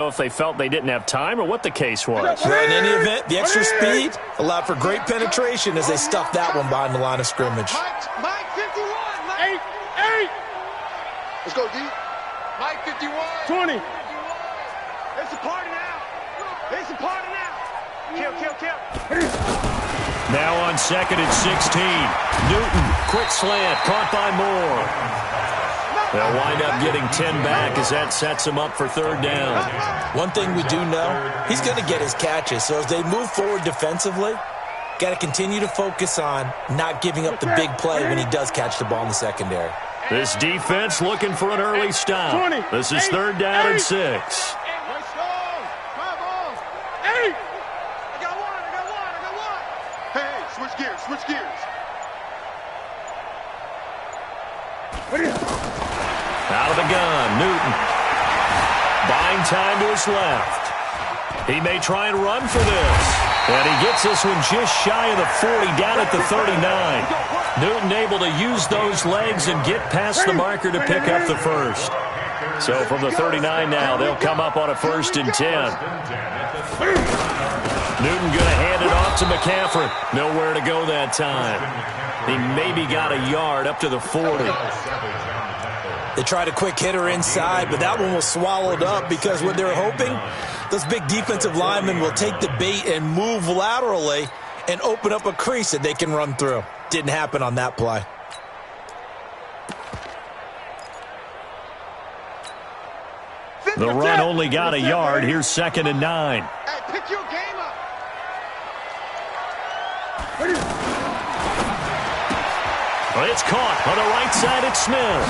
If they felt they didn't have time or what the case was. Well, in any event, the extra speed allowed for great penetration as they stuffed that one behind the line of scrimmage. Mike 51. Mike. 8. Let's go, D. Mike 51. 20. It's a party now. It's a party now. Kill. Now on 2nd and 16. Newton, quick slant, caught by Moore. They'll wind up getting 10 back as that sets him up for 3rd down. One thing we do know, he's going to get his catches. So as they move forward defensively, got to continue to focus on not giving up the big play when he does catch the ball in the secondary. This defense looking for an early stop. This is 3rd down and 6. I got one. Hey, switch gears. Out of the gun, Newton. Buying time to his left. He may try and run for this. And he gets this one just shy of the 40, down at the 39. Newton able to use those legs and get past the marker to pick up the first. So from the 39 now, they'll come up on a 1st and 10. Newton going to hand it off to McCaffrey. Nowhere to go that time. He maybe got a yard up to the 40. They tried a quick hitter inside, but that one was swallowed up because what they're hoping, those big defensive linemen will take the bait and move laterally and open up a crease that they can run through. Didn't happen on that play. The run only got a yard. Here's 2nd and 9. Hey, pick your game up. Well, it's caught on the right side. It's Smith.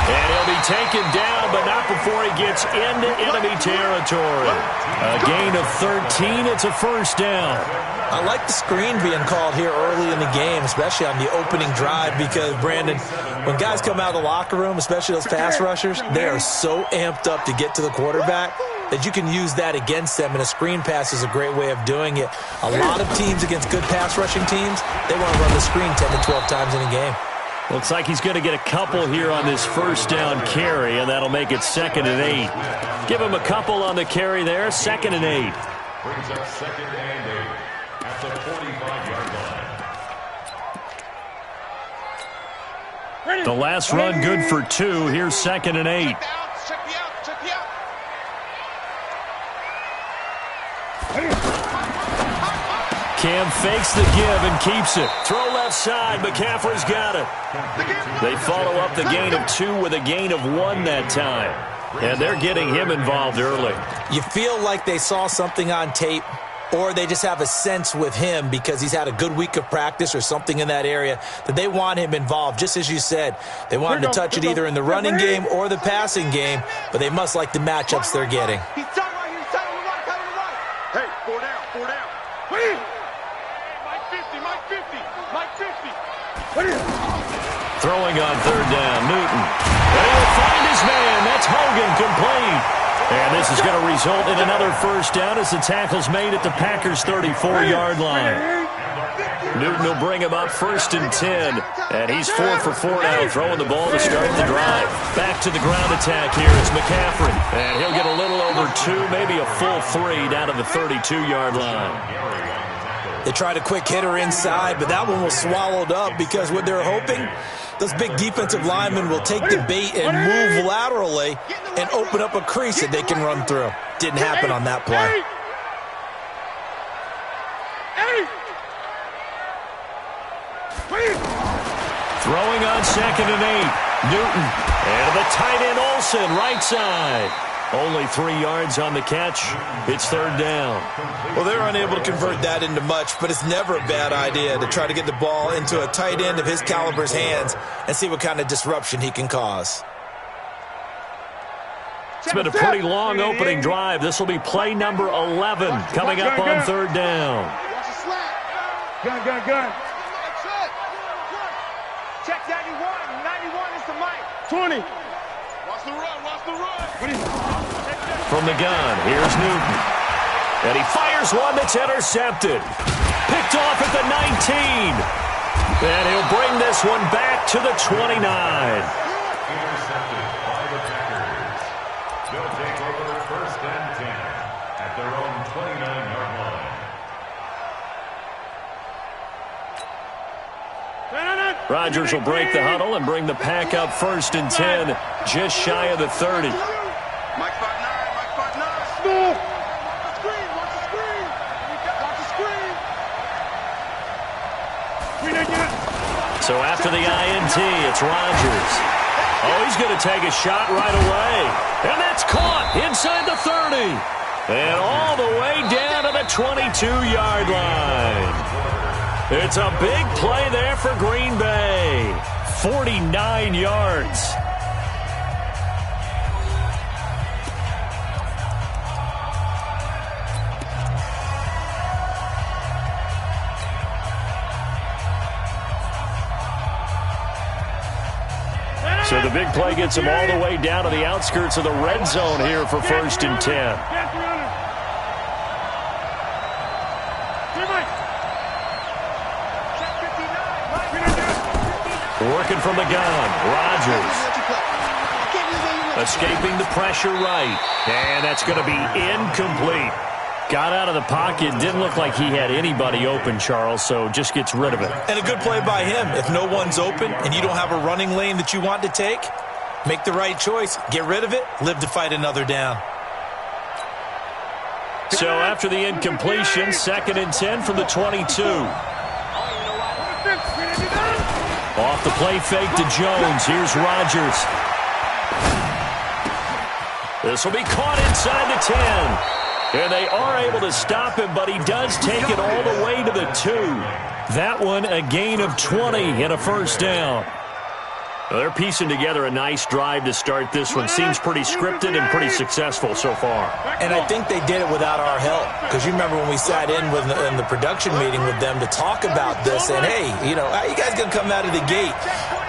And he'll be taken down, but not before he gets into enemy territory. A gain of 13. It's a 1st down. I like the screen being called here early in the game, especially on the opening drive, because, Brandon, when guys come out of the locker room, especially those pass rushers, they are so amped up to get to the quarterback that you can use that against them, and a screen pass is a great way of doing it. A lot of teams against good pass rushing teams, they want to run the screen 10 to 12 times in a game. Looks like he's going to get a couple here on this 1st down carry, and that'll make it 2nd and 8. Give him a couple on the carry there, 2nd and 8. Brings up 2nd and 8 at the 45-yard line. The last run good for 2. Here's 2nd and 8. Check me out. Cam fakes the give and keeps it. Throw left side. McCaffrey's got it. They follow up the gain of 2 with a gain of 1 that time. And they're getting him involved early. You feel like they saw something on tape, or they just have a sense with him because he's had a good week of practice or something in that area that they want him involved. Just as you said, they want him to touch it either in the running game or the passing game, but they must like the matchups they're getting. He's tight right here. He's tight on the right. Hey, 4 down. Hey, Mike 50. Throwing on 3rd down, Newton. And he'll find his man. That's Hogan, complete. And this is going to result in another 1st down as the tackle's made at the Packers' 34-yard line. Newton will bring him up 1st and 10. And he's 4 for 4 now, throwing the ball to start the drive. Back to the ground attack here. It's McCaffrey. And he'll get a little over 2, maybe a full 3 down to the 32-yard line. They tried a quick hitter inside, but that one was swallowed up because what they're hoping, those big defensive linemen will take the bait and move laterally and open up a crease that they can run through. Didn't happen on that play. Throwing on 2nd and 8. Newton. And the tight end Olsen, right side. Only 3 yards on the catch. It's 3rd down. Well, they're unable to convert that into much, but it's never a bad idea to try to get the ball into a tight end of his caliber's hands and see what kind of disruption he can cause. It's been a pretty long opening drive. This will be play number 11 coming up on 3rd down. Gun. Check 91. 91 is the mic. 20. Watch the run. From the gun, here's Newton. And he fires one that's intercepted. Picked off at the 19. And he'll bring this one back to the 29. Intercepted by the Packers. They'll take over 1st and 10. Rodgers will break the huddle and bring the pack up 1st and 10, just shy of the 30. Mike 5-9, Mike 5-9. Watch the screen, watch the screen. Watch the screen. So after the INT, it's Rodgers. Oh, he's going to take a shot right away. And that's caught inside the 30. And all the way down to the 22-yard line. It's a big play there for Green Bay. 49 yards. So the big play gets him all the way down to the outskirts of the red zone here for 1st and 10. Working from the gun, Rodgers. Escaping the pressure right. And that's going to be incomplete. Got out of the pocket. Didn't look like he had anybody open, Charles, so just gets rid of it. And a good play by him. If no one's open and you don't have a running lane that you want to take, make the right choice. Get rid of it. Live to fight another down. So after the incompletion, 2nd and 10 from the 22. Off the play fake to Jones. Here's Rodgers. This will be caught inside the 10. And they are able to stop him, but he does take it all the way to the 2. That one, a gain of 20 and a 1st down. Well, they're piecing together a nice drive to start this one. Seems pretty scripted and pretty successful so far. And I think they did it without our help. Because you remember when we sat in the production meeting with them to talk about this. And, hey, you know, how you guys going to come out of the gate?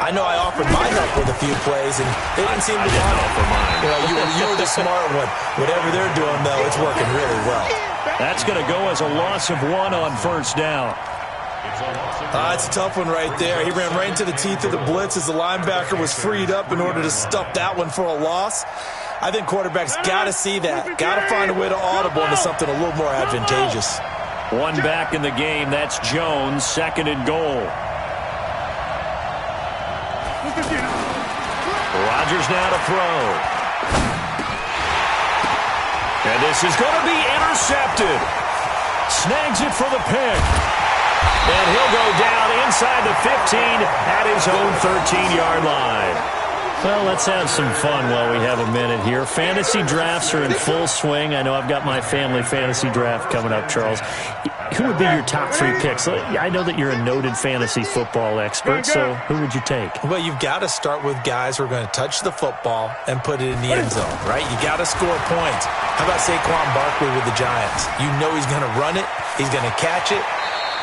I know I offered my help with a few plays, and they didn't seem to want it. You know, you were the smart one. Whatever they're doing, though, it's working really well. That's going to go as a loss of 1 on 1st down. It's a tough one right there. He ran right into the teeth of the blitz as the linebacker was freed up in order to stuff that one for a loss. I think quarterbacks got to see that. Got to find a way to audible into something a little more advantageous. One back in the game. That's Jones. 2nd and goal. Rodgers now to throw. And this is going to be intercepted. Snags it for the pick. And he'll go down inside the 15 at his own 13-yard line. Well, let's have some fun while we have a minute here. Fantasy drafts are in full swing. I know I've got my family fantasy draft coming up, Charles. Who would be your top 3 picks? I know that you're a noted fantasy football expert, so who would you take? Well, you've got to start with guys who are going to touch the football and put it in the end zone, right? You got to score points. How about Saquon Barkley with the Giants? You know he's going to run it. He's going to catch it.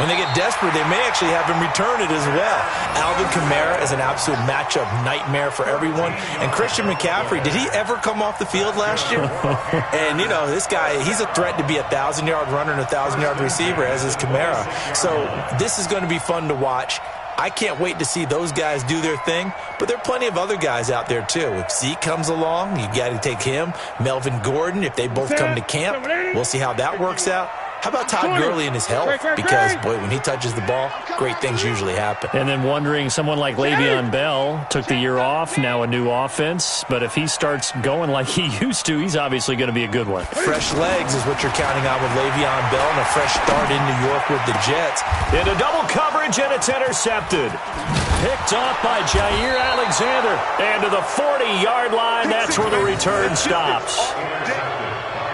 When they get desperate, they may actually have him return it as well. Alvin Kamara is an absolute matchup nightmare for everyone. And Christian McCaffrey, did he ever come off the field last year? And, you know, this guy, he's a threat to be a 1,000-yard runner and a 1,000-yard receiver, as is Kamara. So this is going to be fun to watch. I can't wait to see those guys do their thing, but there are plenty of other guys out there, too. If Zeke comes along, you got to take him. Melvin Gordon, if they both come to camp, we'll see how that works out. How about Todd Gurley and his health? Because, boy, when he touches the ball, great things usually happen. And then wondering, someone like Le'Veon Bell took the year off, now a new offense. But if he starts going like he used to, he's obviously going to be a good one. Fresh legs is what you're counting on with Le'Veon Bell and a fresh start in New York with the Jets. Into double coverage, and it's intercepted. Picked off by Jair Alexander. And to the 40-yard line, that's where the return stops.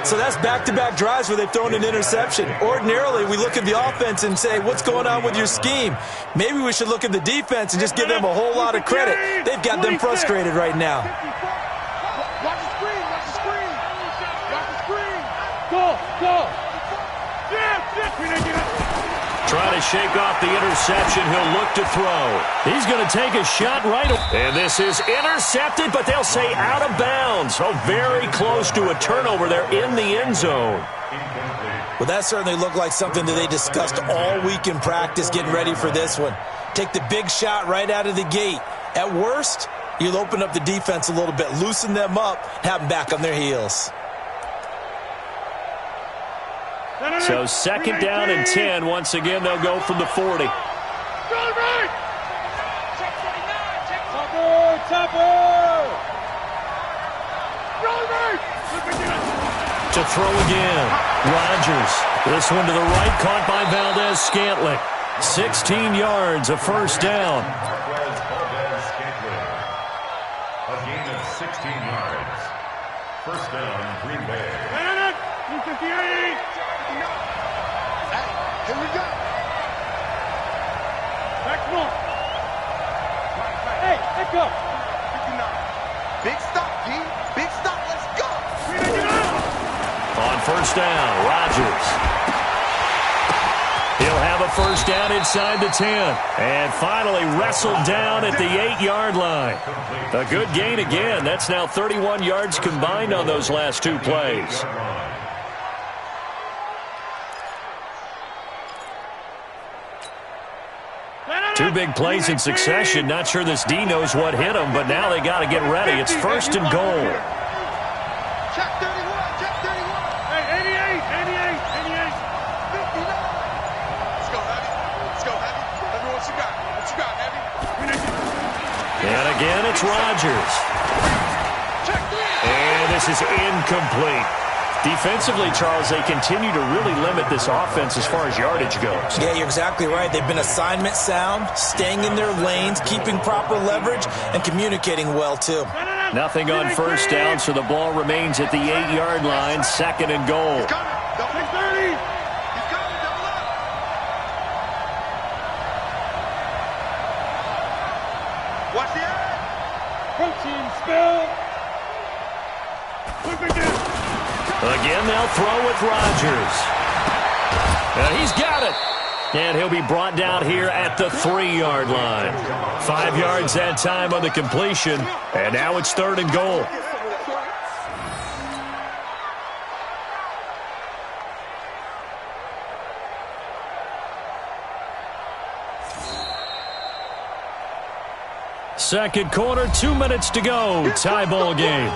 So that's back-to-back drives where they've thrown an interception. Ordinarily, we look at the offense and say, what's going on with your scheme? Maybe we should look at the defense and just give them a whole lot of credit. They've got them frustrated right now. Watch the screen, watch the screen. Watch the screen. Go. Trying to shake off the interception. He'll look to throw. He's going to take a shot right. And this is intercepted, but they'll say out of bounds. So very close to a turnover there in the end zone. Well, that certainly looked like something that they discussed all week in practice getting ready for this one. Take the big shot right out of the gate. At worst, you'll open up the defense a little bit, loosen them up, have them back on their heels. So 2nd down and 10. Once again, they'll go from the 40. To throw again. Rodgers. This one to the right, caught by Valdez-Scantling. 16 yards, a first down. A gain of 16 yards. First down, Green Bay. 358. Hey, here we go. Back north. Hey, let's go. 59. Big stop, D. Big stop. Let's go. On first down, Rodgers. He'll have a first down inside the 10. And finally wrestled down at the 8-yard line. A good gain again. That's now 31 yards combined on those last two plays. Two big plays in succession. Not sure this D knows what hit him, but now they got to get ready. It's first and goal. Check 31. Check 31. Hey, 88. 59. Let's go, Heavy. Let's go, Heavy. Let me what you got. What you got, Heavy? And again, it's Rodgers. Check 3. And this is incomplete. Defensively, Charles, they continue to really limit this offense as far as yardage goes. Yeah, you're exactly right. They've been assignment sound, staying in their lanes, keeping proper leverage, and communicating well, too. Nothing on first down, so the ball remains at the 8-yard line, second and goal. He's coming. Don't take 30. He's coming. Double up. Watch the eye. Protein spill. Again, they'll throw with Rodgers. He's got it. And he'll be brought down here at the 3-yard line. 5 yards that time on the completion. And now it's third and goal. Second quarter, 2 minutes to go. Tie ball game.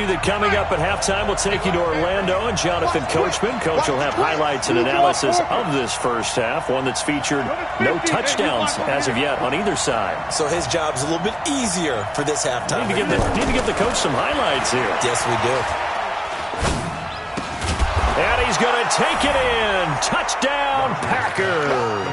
That coming up at halftime, we'll take you to Orlando and Jonathan Coachman. Coach will have highlights and analysis of this first half, one that's featured no touchdowns as of yet on either side. So his job's a little bit easier for this halftime. Need to give the coach some highlights here. Yes, we do. And he's going to take it in. Touchdown, Packers.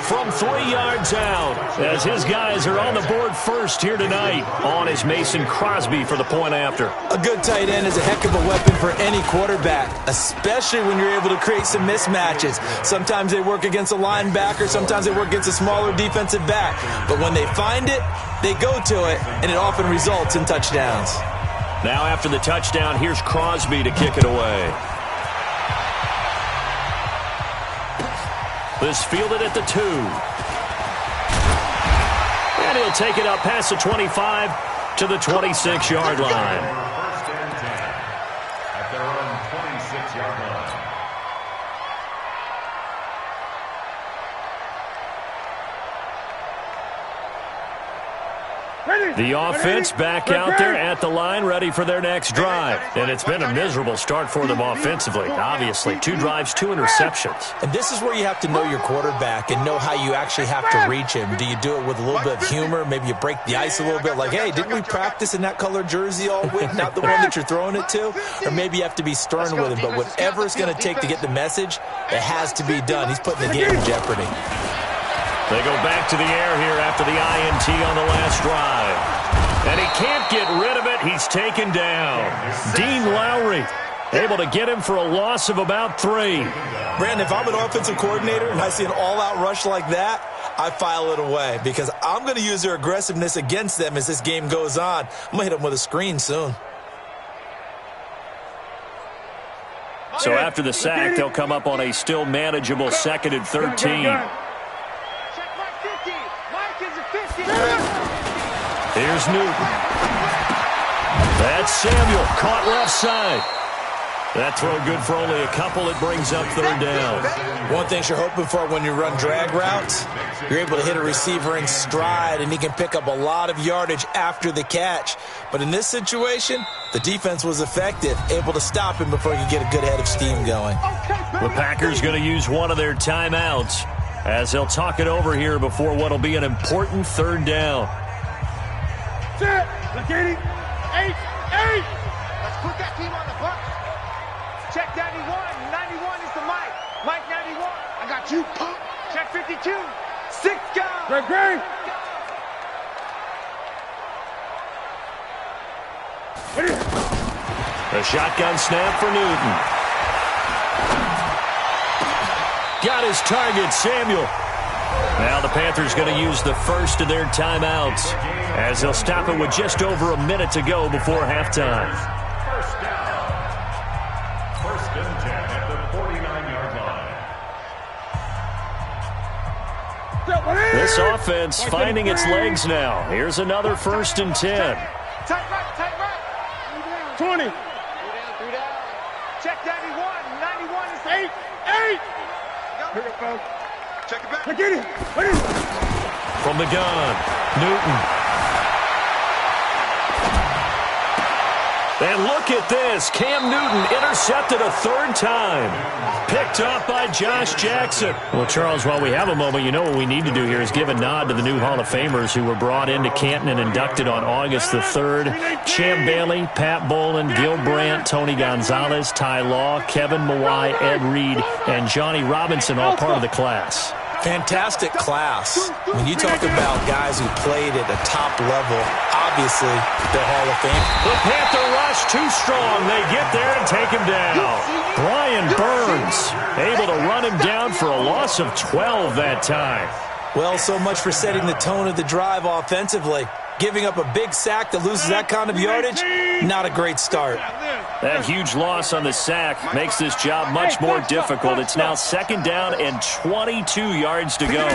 From 3 yards out, as his guys are on the board first here tonight. On is Mason Crosby for the point after. A good tight end is a heck of a weapon for any quarterback, especially when you're able to create some mismatches. Sometimes they work against a linebacker, sometimes they work against a smaller defensive back. But when they find it, they go to it, and it often results in touchdowns. Now after the touchdown, here's Crosby to kick it away. This fielded at the 2. And he'll take it up past the 25 to the 26-yard line. First and 10 at their own 26-yard line. The offense back out there at the line, ready for their next drive. And it's been a miserable start for them offensively. Obviously, 2 drives, 2 interceptions. And this is where you have to know your quarterback and know how you actually have to reach him. Do you do it with a little bit of humor? Maybe you break the ice a little bit, like, hey, didn't we practice in that color jersey all week, not the one that you're throwing it to? Or maybe you have to be stern with him. But whatever it's going to take to get the message, it has to be done. He's putting the game in jeopardy. They go back to the air here after the INT on the last drive. And he can't get rid of it. He's taken down. Dean Lowry able to get him for a loss of about 3. Brandon, if I'm an offensive coordinator and I see an all-out rush like that, I file it away because I'm going to use their aggressiveness against them as this game goes on. I'm going to hit them with a screen soon. So after the sack, they'll come up on a still manageable 2nd and 13. Here's Newton. That's Samuel, caught left side. That throw good for only a couple. It brings up third down. One thing you're hoping for when you run drag routes, you're able to hit a receiver in stride, and he can pick up a lot of yardage after the catch. But in this situation, the defense was effective, able to stop him before he could get a good head of steam going. The Packers going to use one of their timeouts as they'll talk it over here before what will be an important third down. Set. Look at it. 8. Let's put that team on the bus. Check 91. 91 is the Mike. Mike 91. I got you, punk. Check 52. 6 guys. Great. A shotgun snap for Newton. Got his target, Samuel. Now the Panthers going to use the first of their timeouts as they'll stop it with just over a minute to go before halftime. First down. First and 10 at the 49-yard line. This offense finding its legs now. Here's another first and 10. Tight right. 20. 3 down. Check 91. 91 is 8. Here we go. Check it back. Look at it. From the gun, Newton. And look at this. Cam Newton intercepted a third time. Picked off by Josh Jackson. Well, Charles, while we have a moment, you know what we need to do here is give a nod to the new Hall of Famers who were brought into Canton and inducted on August the 3rd. Champ Bailey, Pat Bolin, Gil Brandt, Tony Gonzalez, Ty Law, Kevin Mawai, Ed Reed, and Johnny Robinson, all part of the class. Fantastic class. When you talk about guys who played at the top level, obviously they're Hall of Fame. The Panther rush too strong. They get there and take him down. Brian Burns able to run him down for a loss of 12 that time. Well, so much for setting the tone of the drive offensively. Giving up a big sack that loses that kind of yardage, not a great start. That huge loss on the sack makes this job much more difficult. It's now second down and 22 yards to go.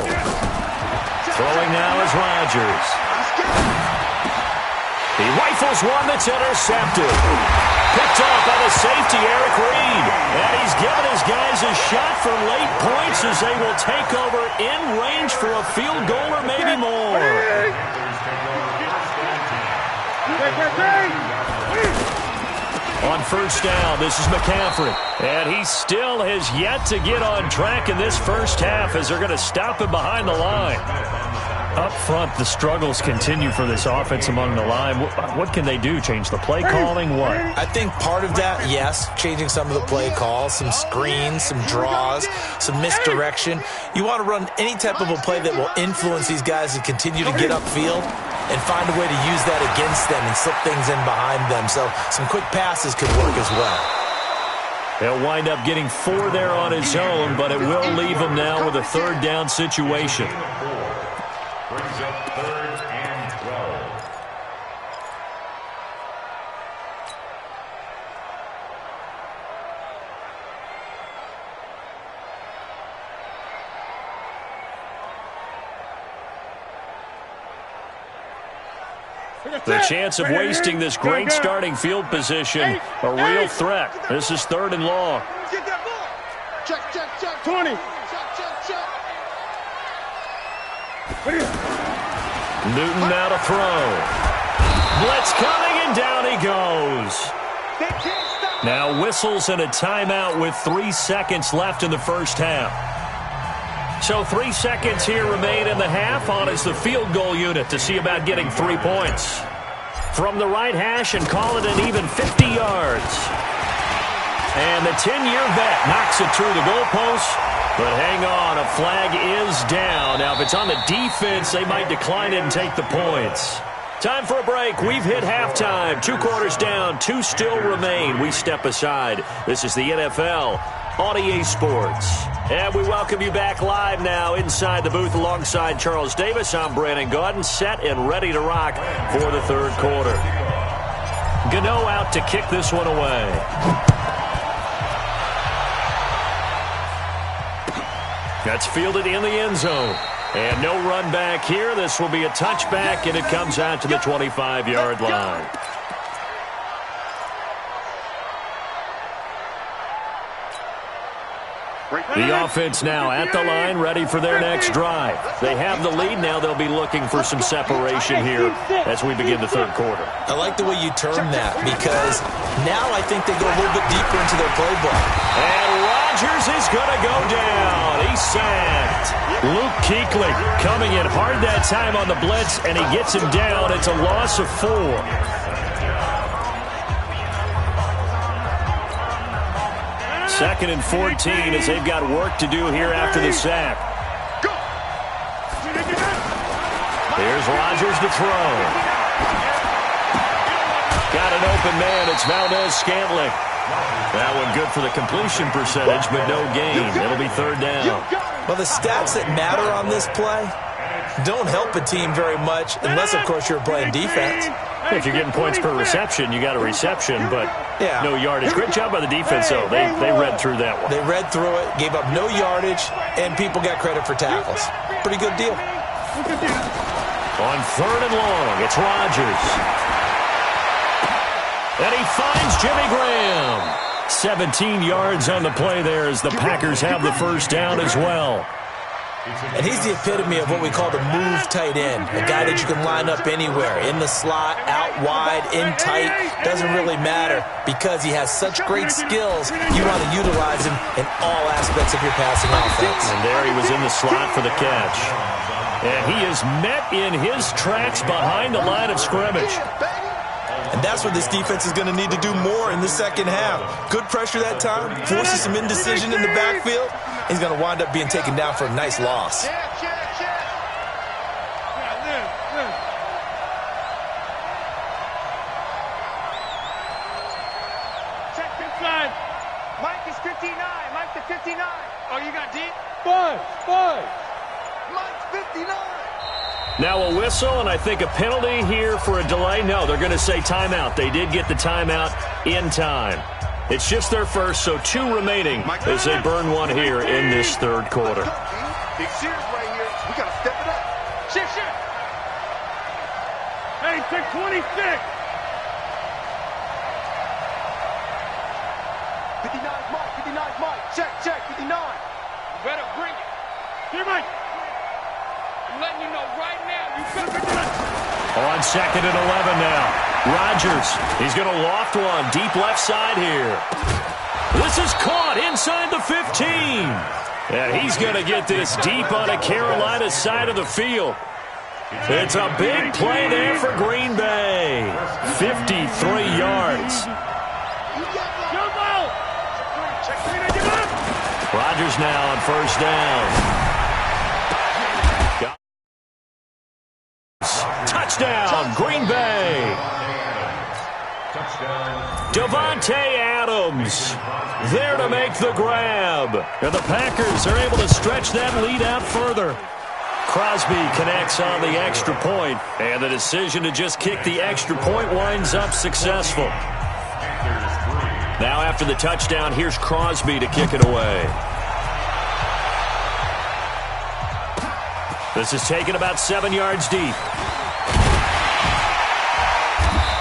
Throwing now is Rodgers. He rifles one that's intercepted. Picked off by the safety, Eric Reed. And he's given his guys a shot for late points as they will take over in range for a field goal or maybe more. On first down, this is McCaffrey. And he still has yet to get on track in this first half as they're going to stop him behind the line. Up front, the struggles continue for this offense among the line. What can they do? Change the play calling? What? I think part of that, yes, changing some of the play calls, some screens, some draws, some misdirection. You want to run any type of a play that will influence these guys to continue to get upfield and find a way to use that against them and slip things in behind them. So some quick passes could work as well. He'll wind up getting 4 there on his own, but it will leave him now with a third down situation. Brings up 3rd and 12. The chance of wasting this great starting field position, a real threat. This is 3rd and long. Get that ball. Check. 20. Newton now to throw. Blitz coming, and down he goes. Now whistles and a timeout with 3 seconds left in the first half. So 3 seconds here remain in the half. On is the field goal unit to see about getting 3 points. From the right hash and call it an even 50 yards. And the 10-year vet knocks it through the goalpost. But hang on, a flag is down. Now, if it's on the defense, they might decline it and take the points. Time for a break. We've hit halftime. 2 quarters down, 2 still remain. We step aside. This is the NFL on EA Sports. And we welcome you back live now inside the booth alongside Charles Davis. I'm Brandon Gaudin, set and ready to rock for the third quarter. Gano out to kick this one away. That's fielded in the end zone. And no run back here. This will be a touchback, and it comes out to the 25-yard line. The offense now at the line, ready for their next drive. They have the lead. Now they'll be looking for some separation here as we begin the third quarter. I like the way you term that because now I think they go a little bit deeper into their playbook. And Rodgers is going to go down. He's sacked. Luke Kuechly coming in hard that time on the blitz, and he gets him down. It's a loss of 4. Second and 14 as they've got work to do here after the sack. Here's Rodgers to throw. Got an open man. It's Valdez-Scantling. That one good for the completion percentage, but no gain. It'll be third down. Well, the stats that matter on this play don't help a team very much unless, of course, you're playing defense. If you're getting points per reception, you got a reception, but no yardage. Great job by the defense, though. They read through that one. They read through it, gave up no yardage, and people got credit for tackles. Pretty good deal. On third and long, it's Rodgers. And he finds Jimmy Graham. 17 yards on the play there as the Packers have the first down as well. And he's the epitome of what we call the move tight end, a guy that you can line up anywhere, in the slot, out wide, in tight, doesn't really matter because he has such great skills. You want to utilize him in all aspects of your passing offense. And there he was in the slot for the catch. And he is met in his tracks behind the line of scrimmage. And that's what this defense is going to need to do more in the second half. Good pressure that time, forces some indecision in the backfield. He's going to wind up being taken down for a nice loss. Check this side. Mike is 59. Mike to 59. Oh, you got deep? Five. Mike's 59. Now a whistle, and I think a penalty here for a delay. No, they're going to say timeout. They did get the timeout in time. It's just their first, so 2 remaining as they burn one here in this third quarter. Big series right here. We got to step it up. Shit. Hey, 626. 59's Mike. Check. 59. Better bring it. Here, Mike. I'm letting you know right now. You better bring it. On second and 11 now. Rodgers, he's going to loft one deep left side here. This is caught inside the 15. And he's going to get this deep on a Carolina side of the field. It's a big play there for Green Bay. 53 yards. Rodgers now on first down. Touchdown, Green Bay. Davante Adams there to make the grab. And the Packers are able to stretch that lead out further. Crosby connects on the extra point, and the decision to just kick the extra point winds up successful. Now after the touchdown, here's Crosby to kick it away. This is taken about 7 yards deep.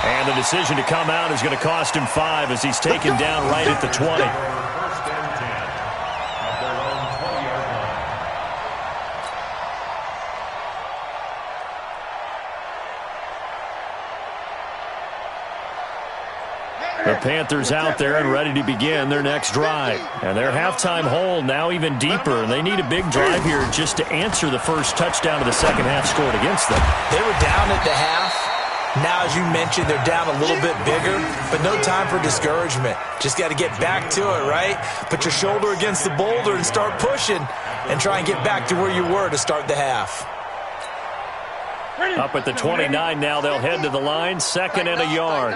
And the decision to come out is going to cost him 5 as he's taken down right at the 20. The Panthers out there and ready to begin their next drive. And their halftime hold now even deeper. And they need a big drive here just to answer the first touchdown of the second half scored against them. They were down at the half. Now, as you mentioned, they're down a little bit bigger, but no time for discouragement. Just got to get back to it, right? Put your shoulder against the boulder and start pushing and try and get back to where you were to start the half. Up at the 29 now, they'll head to the line, second and a yard.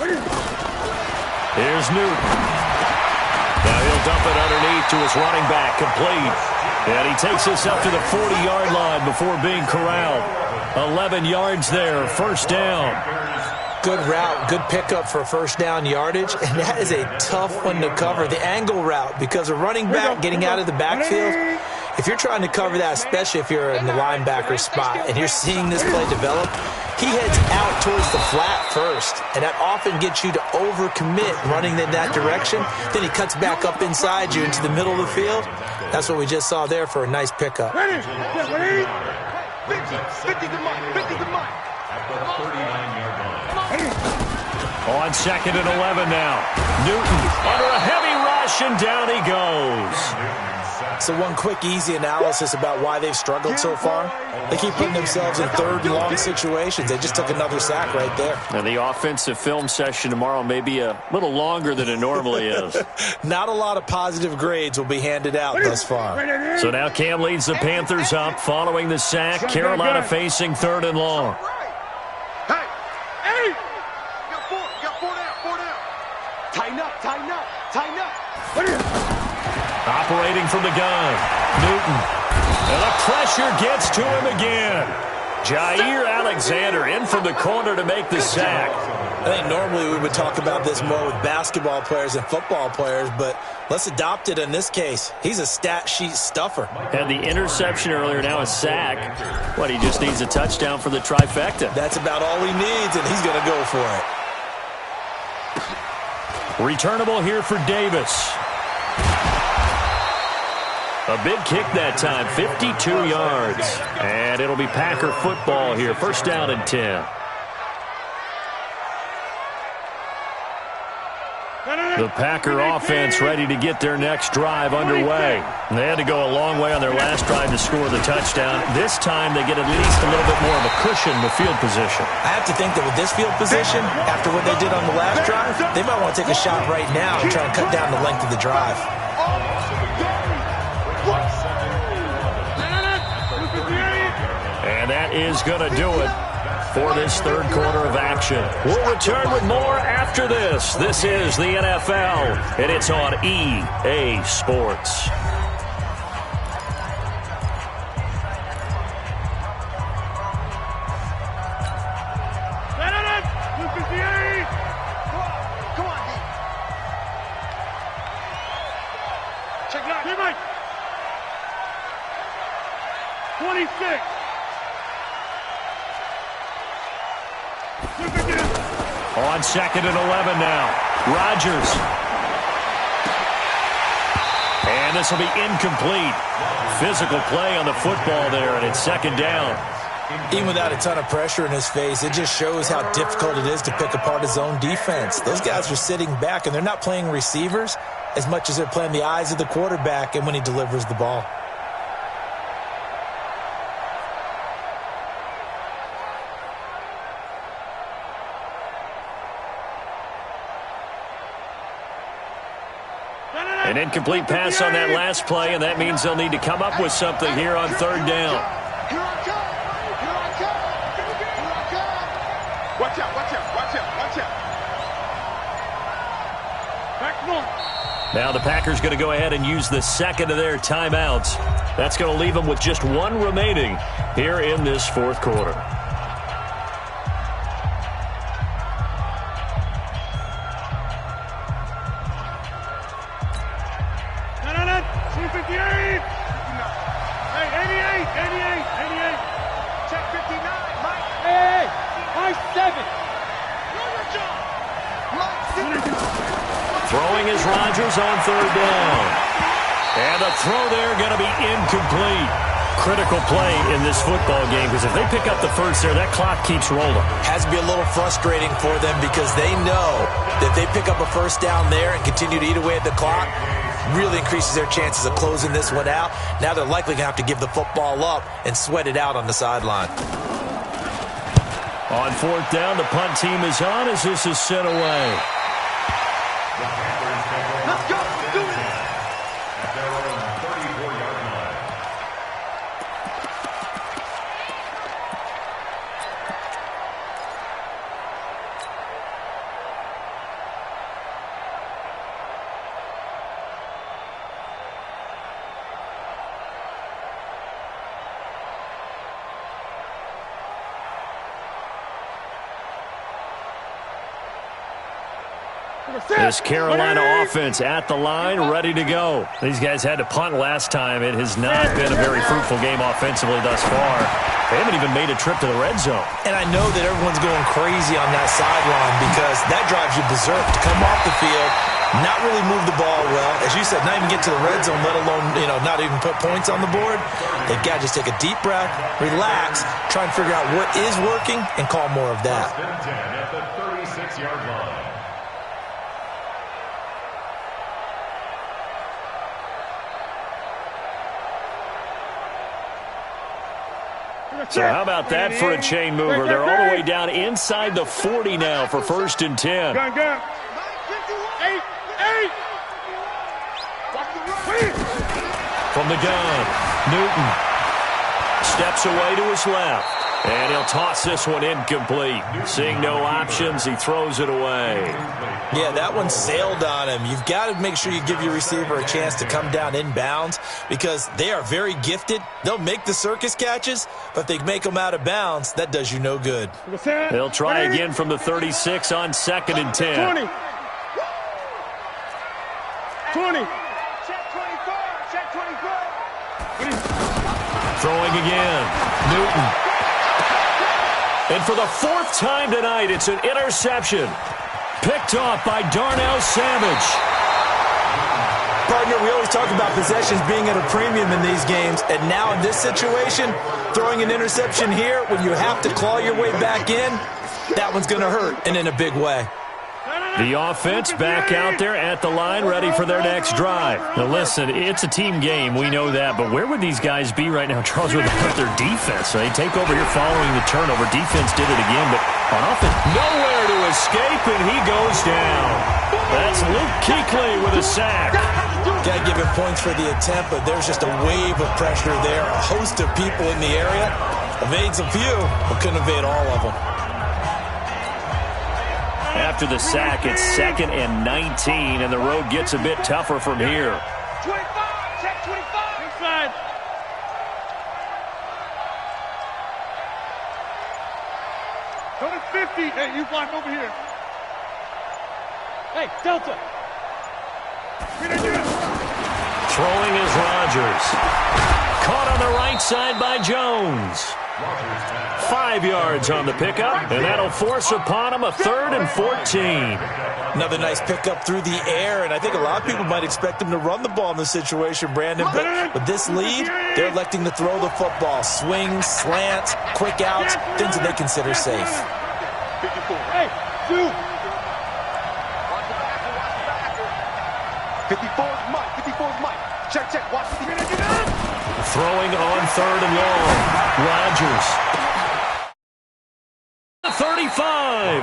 Here's Newton. Now he'll dump it underneath to his running back, complete. And he takes this up to the 40-yard line before being corralled. 11 yards there, first down. Good route, good pickup for first down yardage, and that is a tough one to cover, the angle route, because a running back getting out of the backfield, if you're trying to cover that, especially if you're in the linebacker spot and you're seeing this play develop, he heads out towards the flat first, and that often gets you to overcommit running in that direction. Then he cuts back up inside you into the middle of the field. That's what we just saw there for a nice pickup. Ready? 50 to Mike. 50 to Mike. At the 39-yard line. On 2nd and 11 now. Newton under a heavy rush, and down he goes. So one quick, easy analysis about why they've struggled so far. They keep putting themselves in third and long situations. They just took another sack right there. And the offensive film session tomorrow may be a little longer than it normally is. Not a lot of positive grades will be handed out thus far. So now Cam leads the Panthers up following the sack. Carolina facing 3rd and long. Hey! You got four down. Tighten up. Operating from the gun, Newton. And the pressure gets to him again. Jair Alexander in from the corner to make the sack. I think normally we would talk about this more with basketball players and football players, but let's adopt it in this case. He's a stat sheet stuffer. Had the interception earlier, now a sack. What, he just needs a touchdown for the trifecta. That's about all he needs, and he's going to go for it. Returnable here for Davis. A big kick that time, 52 yards. And it'll be Packer football here, 1st down and 10. The Packer offense ready to get their next drive underway. They had to go a long way on their last drive to score the touchdown. This time they get at least a little bit more of a cushion with field position. I have to think that with this field position, after what they did on the last drive, they might want to take a shot right now and try and cut down the length of the drive. And that is going to do it for this 3rd quarter of action. We'll return with more after this. This is the NFL, and it's on EA Sports. Come on, D. Check it out. Hey, Mike. 26. On 2nd and 11 now. Rodgers. And this will be incomplete. Physical play on the football there, and it's 2nd down. Even without a ton of pressure in his face, it just shows how difficult it is to pick apart his own defense. Those guys are sitting back, and they're not playing receivers as much as they're playing the eyes of the quarterback and when he delivers the ball. An incomplete pass on that last play, and that means they'll need to come up with something here on 3rd down. Here I come. Watch out. Back north. Now the Packers going to go ahead and use the 2nd of their timeouts. That's going to leave them with just 1 remaining here in this 4th quarter. Throwing is Rodgers on 3rd down. And the throw there going to be incomplete. Critical play in this football game, because if they pick up the first there, that clock keeps rolling. Has to be a little frustrating for them because they know that if they pick up a 1st down there and continue to eat away at the clock, really increases their chances of closing this one out. Now they're likely going to have to give the football up and sweat it out on the sideline. On 4th down, the punt team is on as this is sent away. Let's go. Let's do it. At their own 34-yard line. This Carolina offense at the line, ready to go. These guys had to punt last time. It has not been a very fruitful game offensively thus far. They haven't even made a trip to the red zone. And I know that everyone's going crazy on that sideline because that drives you berserk to come off the field, not really move the ball well. As you said, not even get to the red zone, let alone, not even put points on the board. They've got to just take a deep breath, relax, try and figure out what is working, and call more of that. First and 10 at the 36-yard line. So how about that for a chain mover? They're all the way down inside the 40 now for first and 10. Gun. 8. From the gun, Newton steps away to his left. And he'll toss this one incomplete. Seeing no options, he throws it away. Yeah, that one sailed on him. You've got to make sure you give your receiver a chance to come down inbounds because they are very gifted. They'll make the circus catches, but if they make them out of bounds, that does you no good. They'll try again from the 36 on second and 10. 20. Check 24. Throwing again, Newton. And for the fourth time tonight, it's an interception. Picked off by Darnell Savage. Partner, we always talk about possessions being at a premium in these games. And now in this situation, throwing an interception here when you have to claw your way back in, that one's going to hurt, and in a big way. The offense back out there at the line, ready for their next drive. Now listen, it's a team game, we know that, but where would these guys be right now, Charles, with their defense? They take over here following the turnover. Defense did it again, but on offense, nowhere to escape, and he goes down. That's Luke Kuechly with a sack. Got to give him points for the attempt, but there's just a wave of pressure there. A host of people in the area. Evades a few, but couldn't evade all of them. After the sack, it's second and 19, and the road gets a bit tougher from here. 25. Check 25. Inside. Go to 50. Hey, you block over here. Hey, Delta. Throwing is Rodgers. Caught on the right side by Jones. 5 yards on the pickup, and that'll force upon him a 3rd and 14. Another nice pickup through the air, and I think a lot of people might expect him to run the ball in this situation, Brandon. But with this lead, they're electing to throw the football. Swings, slants, quick outs, things that they consider safe. 54. Hey, dude. 54 is Mike. 54 is Mike. Check. Watch the Throwing on 3rd and long. Rodgers. 35.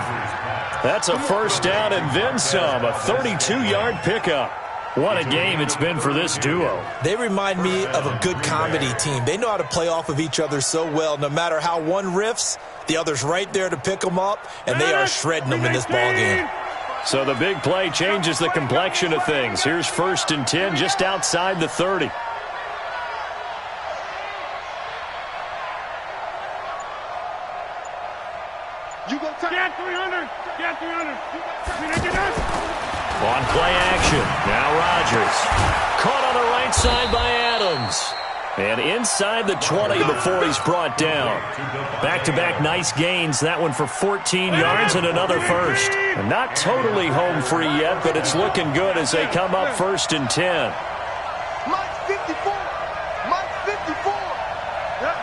That's a first down and then some. A 32-yard pickup. What a game it's been for this duo. They remind me of a good comedy team. They know how to play off of each other so well. No matter how one riffs, the other's right there to pick them up, and they are shredding them in this ballgame. So the big play changes the complexion of things. Here's first and 10 just outside the 30. You go get 300. Get 300. On play action. Now Rodgers. Caught on the right side by Adams. And inside the 20 before he's brought down. Back-to-back nice gains. That one for 14 yards and another first. And not totally home free yet, but it's looking good as they come up first and 10. Mike 54. Mike 54.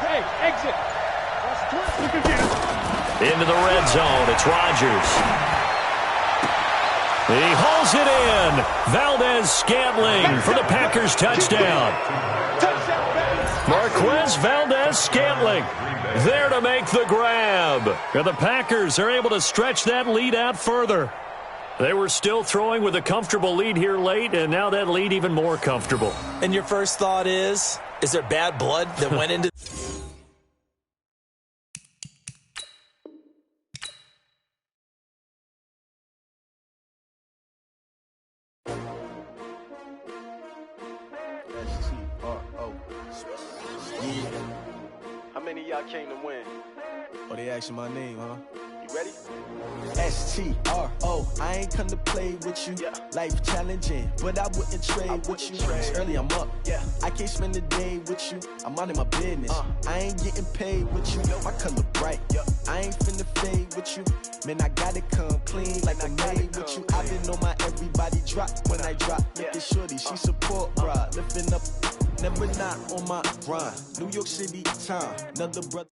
Hey, exit. Into the red zone. It's Rodgers. He hauls it in. Valdez-Scantling for the Packers touchdown. Marquez Valdez-Scantling there to make the grab. And the Packers are able to stretch that lead out further. They were still throwing with a comfortable lead here late, and now that lead even more comfortable. And your first thought is there bad blood that went into... How many of y'all came to win? Oh, they asking my name, huh? You ready? STRO, I ain't come to play with you. Life challenging, but I wouldn't trade with you. It's early, I'm up. I can't spend the day with you. I'm out of my business. I ain't getting paid with you. My color bright. I ain't finna fade with you. Man, I gotta come clean like I made with you. I've been on my everybody drop when I drop. Look at shorty, she support ride. Lifting up, never not on my grind. New York City time, another brother.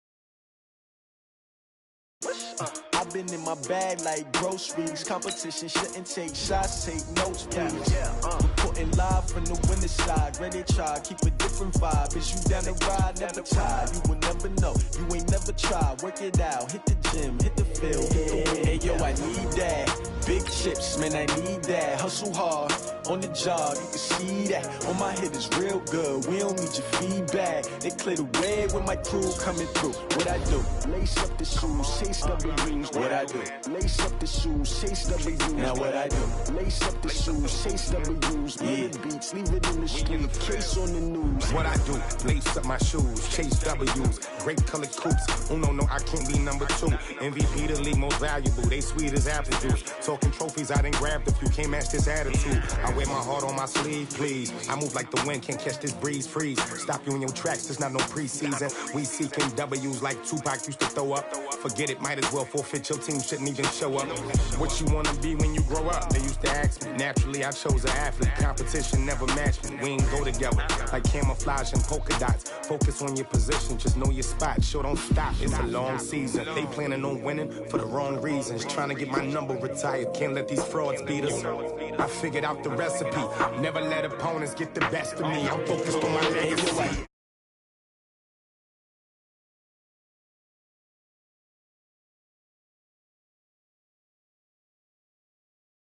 I've been in my bag like groceries. Competition shouldn't take shots, take notes, please. Reporting live from the winter side. Ready to try, keep a different vibe. Is you down the ride, never tired. You will never know, you ain't never tried. Work it out, hit the gym, hit the field, hit the wind. Hey yo, I need that. Big chips, man, I need that. Hustle hard, on the job, you can see that. On my head is real good, we don't need your feedback. They clear the way with my crew coming through. What I do? Lace up the shoes, chase W's. What I do? Lace up the shoes, chase W's. Now what I do? Lace up the shoes, chase W's. Yeah, beats, leave it in the street, case on the news. What I do? Lace up my shoes, chase W's. Great colored coops. Oh no, I can't be number 2. MVP the league most valuable. They sweet as apple juice. Talking trophies, I didn't grab the few. Can't match this attitude. I wear my heart on my sleeve, please. I move like the wind, can't catch this breeze, freeze. Stop you in your tracks, there's not no preseason. We seeking W's like Tupac used to throw up. Forget it, might as well forfeit. Your team shouldn't even show up. What you wanna be when you grow up? They used to ask me. Naturally, I chose an athlete. Competition never matched me. We ain't go together like camouflage and polka dots. Focus on your position, just know your spot. Sure, don't stop. It's a long season. They planning on winning for the wrong reasons. Trying to get my number retired. Can't let these frauds beat us. I figured out the recipe. Never let opponents get the best of me. I'm focused on my legacy.